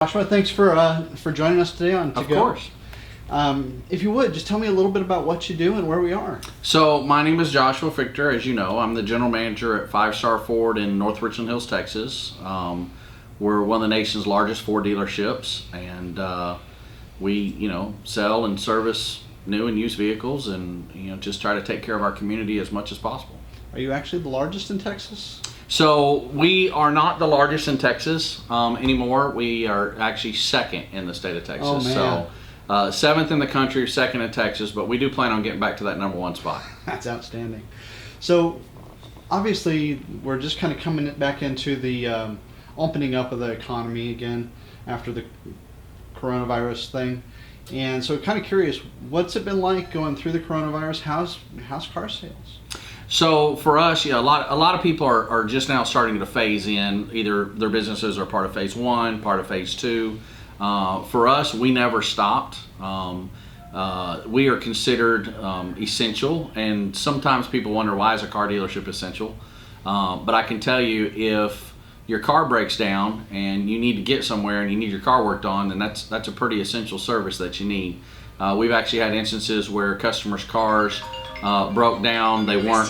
Joshua, thanks for joining us today on To Of Go. course. If you would, just tell me a little bit about what you do and where we are. So my name is Joshua Fichter. As you know, I'm the general manager at 5-Star Ford in North Richland Hills, Texas. We're one of the nation's largest Ford dealerships, and we, sell and service new and used vehicles, and just try to take care of our community as much as possible. Are you actually the largest in Texas? So we are not the largest in Texas anymore. We are actually second in the state of Texas. Oh, man. So seventh in the country, second in Texas, but we do plan on getting back to that number one spot. That's outstanding. So obviously we're just kind of coming back into the opening up of the economy again after the coronavirus thing. And so kind of curious, what's it been like going through the coronavirus? How's car sales? So for us, a lot of people are just now starting to phase in. Either their businesses are part of phase one, part of phase two. For us, we never stopped. We are considered essential, and sometimes people wonder, why is a car dealership essential? But I can tell you, if your car breaks down and you need to get somewhere and you need your car worked on, then that's a pretty essential service that you need. We've actually had instances where customers' cars broke down. They weren't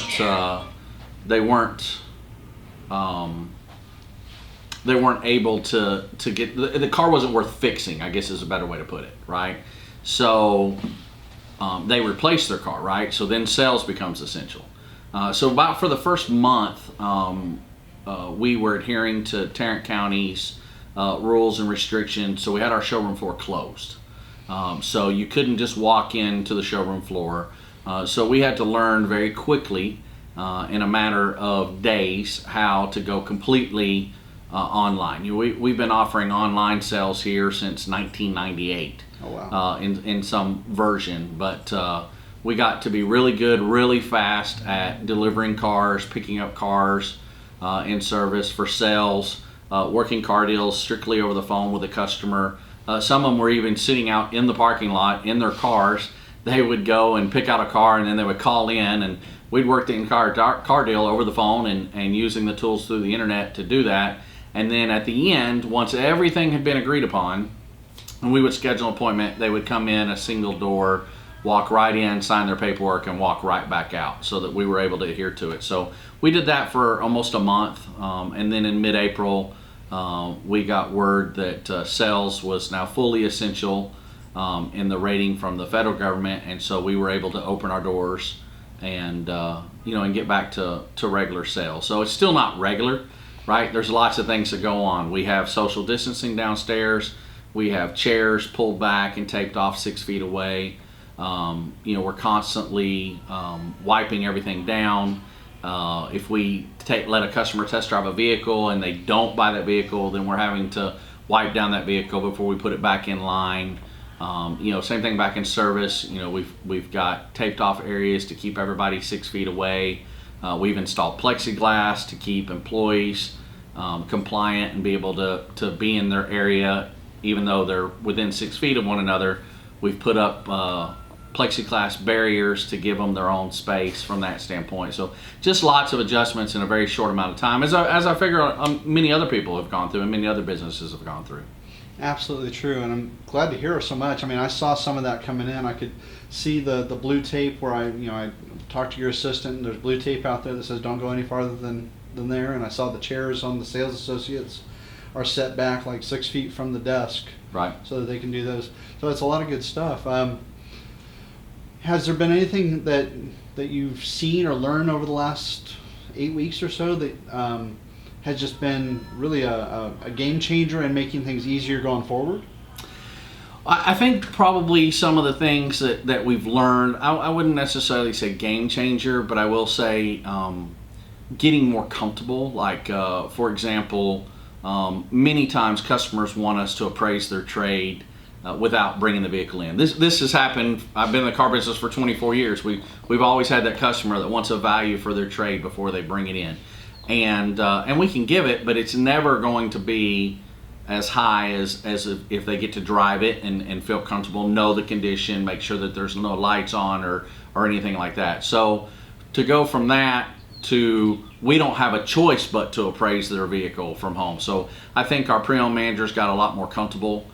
able to get the car wasn't worth fixing, I guess is a better way to put it, right? So they replaced their car, right? So then sales becomes essential. So about for the first month, we were adhering to Tarrant County's rules and restrictions. So we had our showroom floor closed. So you couldn't just walk into the showroom floor. So we had to learn very quickly, in a matter of days, how to go completely online. We've been offering online sales here since 1998. Oh, wow. In some version, but we got to be really good, really fast at delivering cars, picking up cars in service for sales, working car deals strictly over the phone with the customer. Some of them were even sitting out in the parking lot in their cars. They would go and pick out a car, and then they would call in, and we'd work the entire car deal over the phone and using the tools through the internet to do that. And then at the end, once everything had been agreed upon, and we would schedule an appointment, they would come in a single door, walk right in, sign their paperwork, and walk right back out, so that we were able to adhere to it. So we did that for almost a month, and then in mid-April, we got word that sales was now fully essential in the rating from the federal government, and so we were able to open our doors and and get back to regular sales. So it's still not regular, right? There's lots of things that go on. We have social distancing downstairs. We have chairs pulled back and taped off 6 feet away. We're constantly wiping everything down. If we let a customer test drive a vehicle and they don't buy that vehicle, then we're having to wipe down that vehicle before we put it back in line. Same thing back in service. We've got taped off areas to keep everybody 6 feet away. We've installed plexiglass to keep employees compliant and be able to be in their area even though they're within 6 feet of one another. We've put up plexiglass barriers to give them their own space from that standpoint. So just lots of adjustments in a very short amount of time, as I figure many other people have gone through and many other businesses have gone through. Absolutely true, and I'm glad to hear so much. I mean, I saw some of that coming in. I could see the blue tape where I talked to your assistant, and there's blue tape out there that says don't go any farther than there, and I saw the chairs on the sales associates are set back like 6 feet from the desk, right, so that they can do those. So it's a lot of good stuff. Has there been anything that you've seen or learned over the last 8 weeks or so that has just been really a game changer in making things easier going forward? I think probably some of the things that we've learned, I wouldn't necessarily say game changer, but I will say getting more comfortable. Like, for example, many times customers want us to appraise their trade without bringing the vehicle in. This has happened. I've been in the car business for 24 years. We've always had that customer that wants a value for their trade before they bring it in. And we can give it, but it's never going to be as high as if they get to drive it and feel comfortable, know the condition, make sure that there's no lights on or anything like that. So to go from that we don't have a choice but to appraise their vehicle from home. So I think our pre-owned managers got a lot more comfortable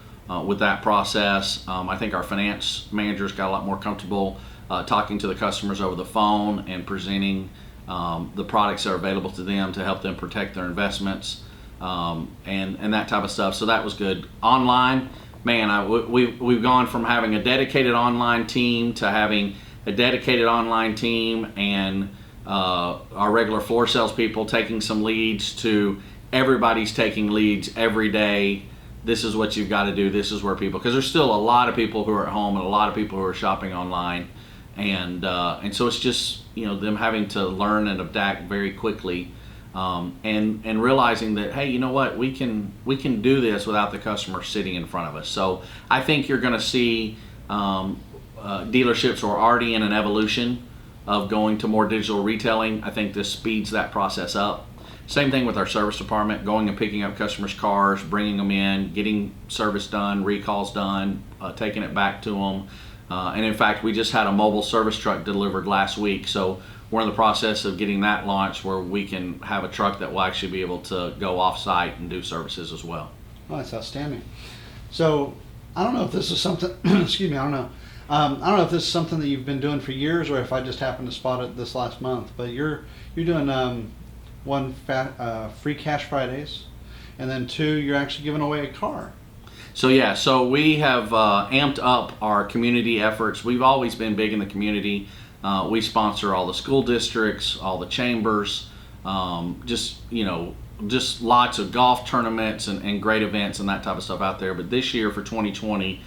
with that process. I think our finance managers got a lot more comfortable talking to the customers over the phone and presenting the products that are available to them to help them protect their investments, and that type of stuff. So that was good. Online, man, we've gone from having a dedicated online team to having a dedicated online team and our regular floor sales people taking some leads to everybody's taking leads every day. This is what you've got to do. This is where people, because there's still a lot of people who are at home and a lot of people who are shopping online, and so it's just them having to learn and adapt very quickly, and realizing that, hey, you know what, we can do this without the customer sitting in front of us. So I think you're going to see dealerships are already in an evolution of going to more digital retailing. I think this speeds that process up. Same thing with our service department, going and picking up customers' cars, bringing them in, getting service done, recalls done, taking it back to them. And in fact, we just had a mobile service truck delivered last week. So we're in the process of getting that launched where we can have a truck that will actually be able to go off-site and do services as well. Oh, that's outstanding. So I don't know if this is something, excuse me, I don't know if this is something that you've been doing for years or if I just happened to spot it this last month, but you're doing free cash Fridays, and then 2, you're actually giving away a car. So yeah, so we have amped up our community efforts. We've always been big in the community. We sponsor all the school districts, all the chambers, just lots of golf tournaments and great events and that type of stuff out there. But this year for 2020,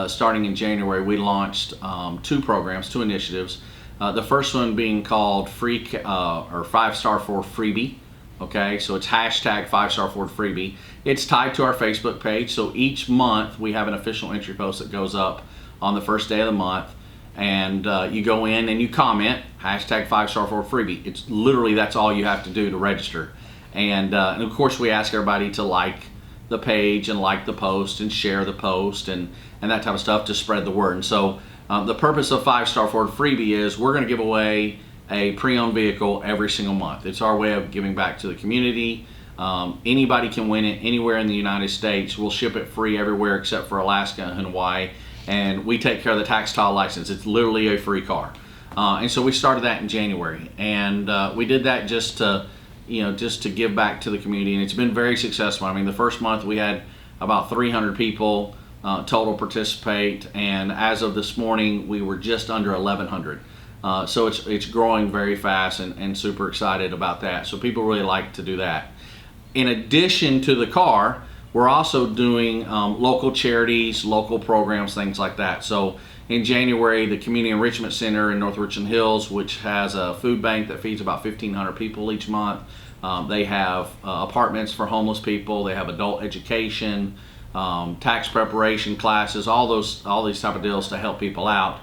starting in January, we launched 2 programs, 2 initiatives. The first one being called or 5-Star Ford Freebie. Okay, so it's hashtag 5-Star Ford Freebie. It's tied to our Facebook page. So each month we have an official entry post that goes up on the first day of the month, and you go in and you comment hashtag 5-Star Ford Freebie. It's literally, that's all you have to do to register. And of course we ask everybody to like the page and like the post and share the post and that type of stuff to spread the word. And so the purpose of 5-Star Ford Freebie is we're going to give away a pre-owned vehicle every single month. It's our way of giving back to the community. Anybody can win it anywhere in the United States. We'll ship it free everywhere except for Alaska and Hawaii, and we take care of the tax title license. It's literally a free car. And so we started that in January, and we did that just to give back to the community, and it's been very successful. I mean, the first month we had about 300 people total participate, and as of this morning we were just under 1,100. So it's growing very fast, and super excited about that. So people really like to do that. In addition to the car, we're also doing local charities, local programs, things like that. So in January, the Community Enrichment Center in North Richland Hills, which has a food bank that feeds about 1,500 people each month. They have apartments for homeless people. They have adult education, tax preparation classes, all these type of deals to help people out.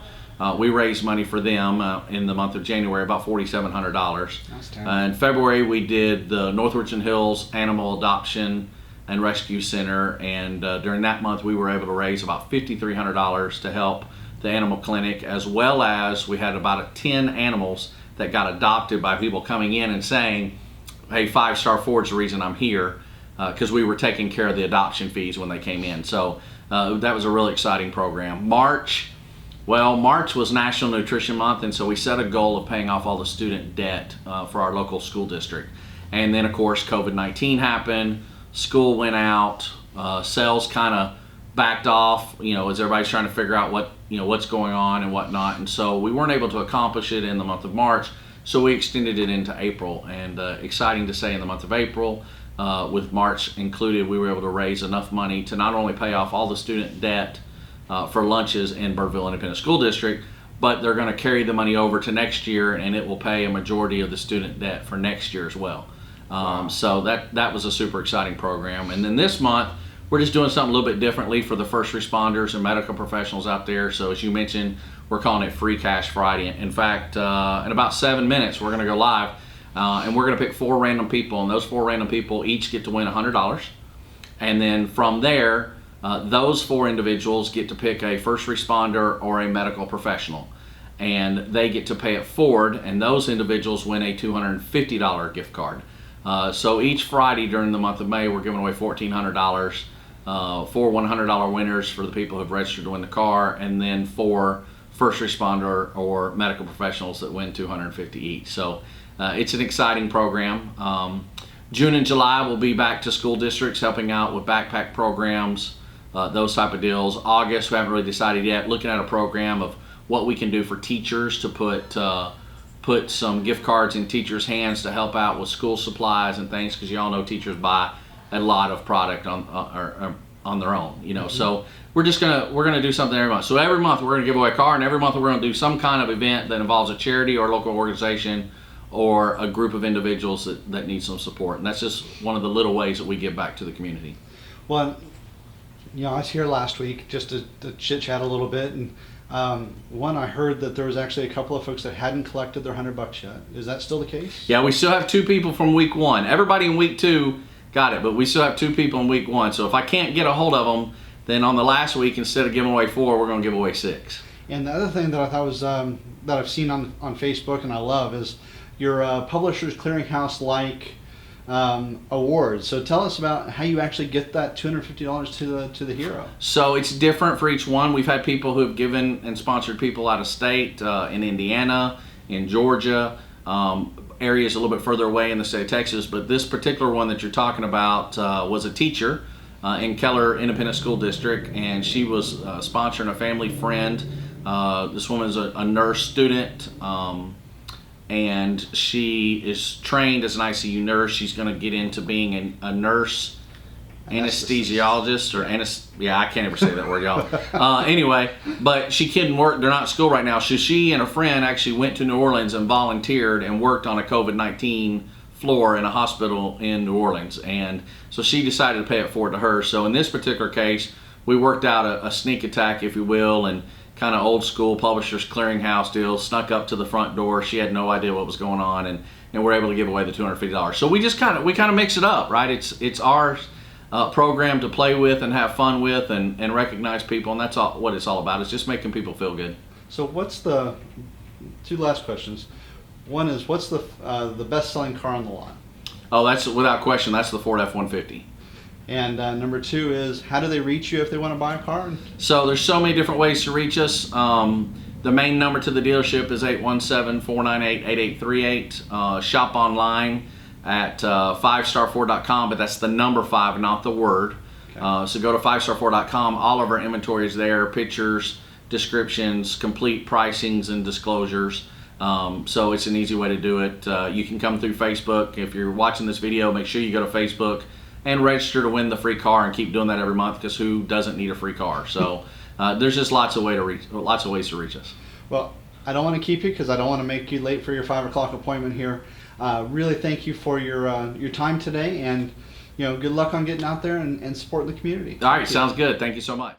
We raised money for them in the month of January, about $4,700. In February, we did the North Richland Hills Animal Adoption and Rescue Center, and during that month, we were able to raise about $5,300 to help the animal clinic, as well as we had about 10 animals that got adopted by people coming in and saying, hey, 5-Star Ford's the reason I'm here, because we were taking care of the adoption fees when they came in. So that was a really exciting program. March was National Nutrition Month, and so we set a goal of paying off all the student debt for our local school district. And then, of course, COVID-19 happened, school went out, sales kind of backed off, as everybody's trying to figure out what's going on and whatnot. And so we weren't able to accomplish it in the month of March, so we extended it into April. And exciting to say, in the month of April, with March included, we were able to raise enough money to not only pay off all the student debt for lunches in Burtville Independent School District, but they're going to carry the money over to next year, and it will pay a majority of the student debt for next year as well. Wow. So that was a super exciting program. And then this month, we're just doing something a little bit differently for the first responders and medical professionals out there. So as you mentioned, we're calling it Free Cash Friday. In fact, in about 7 minutes, we're going to go live, and we're going to pick 4 random people, and those 4 random people each get to win $100. And then from there, those 4 individuals get to pick a first responder or a medical professional. and they get to pay it forward, and those individuals win a $250 gift card. So each Friday during the month of May, we're giving away $1,400 for $100 winners for the people who have registered to win the car, and then for first responder or medical professionals that win $250 each. So it's an exciting program. June and July we'll be back to school districts helping out with backpack programs, those type of deals. August, we haven't really decided yet, looking at a program of what we can do for teachers to put some gift cards in teachers' hands to help out with school supplies and things, because you all know teachers buy a lot of product on their own, you know. So we're gonna do something every month. So every month we're gonna give away a car, and every month we're gonna do some kind of event that involves a charity or a local organization or a group of individuals that need some support. And that's just one of the little ways that we give back to the community. Well, you know, I was here last week just to chit chat a little bit, and I heard that there was actually a couple of folks that hadn't collected their $100 yet. Is that still the case? Yeah, we still have 2 people from week 1. Everybody in week 2 got it, but we still have 2 people in week 1. So if I can't get a hold of them, then on the last week, instead of giving away 4, we're going to give away 6. And the other thing that I thought was that I've seen on Facebook and I love is your Publishers Clearinghouse like awards. So tell us about how you actually get that $250 to the hero. So it's different for each one. We've had people who have given and sponsored people out of state, in Indiana, in Georgia, areas a little bit further away in the state of Texas. But this particular one that you're talking about was a teacher in Keller Independent School District, and she was sponsoring a family friend. This woman's a nurse student, and she is trained as an ICU nurse. She's going to get into being a nurse anesthesiologist or I can't ever say that word, y'all. Anyway, but she couldn't work. They're not at school right now. So she and a friend actually went to New Orleans and volunteered and worked on a COVID-19 floor in a hospital in New Orleans. And so she decided to pay it forward to her. So in this particular case, we worked out a sneak attack, if you will, and kind of old school Publishers Clearinghouse deal, snuck up to the front door. She had no idea what was going on, and we're able to give away the $250. So we just kind of mix it up, right? It's our program to play with and have fun with and recognize people, and that's all what it's all about. It's just making people feel good. So what's the 2 last questions? One is, what's the best-selling car on the lot? Oh, that's without question. That's the Ford F-150. And number 2 is, how do they reach you if they want to buy a car? So there's so many different ways to reach us. The main number to the dealership is 817-498-8838. Shop online at fivestarford.com, but that's the number 5, not the word. Okay. So go to fivestarford.com. All of our inventory is there, pictures, descriptions, complete pricings and disclosures. So it's an easy way to do it. You can come through Facebook. If you're watching this video, make sure you go to Facebook and register to win the free car, and keep doing that every month, because who doesn't need a free car? So there's just lots of ways to reach us. Well, I don't want to keep you because I don't want to make you late for your 5 o'clock appointment here. Really thank you for your time today, and good luck on getting out there and supporting the community. All right, sounds good. Thank you so much.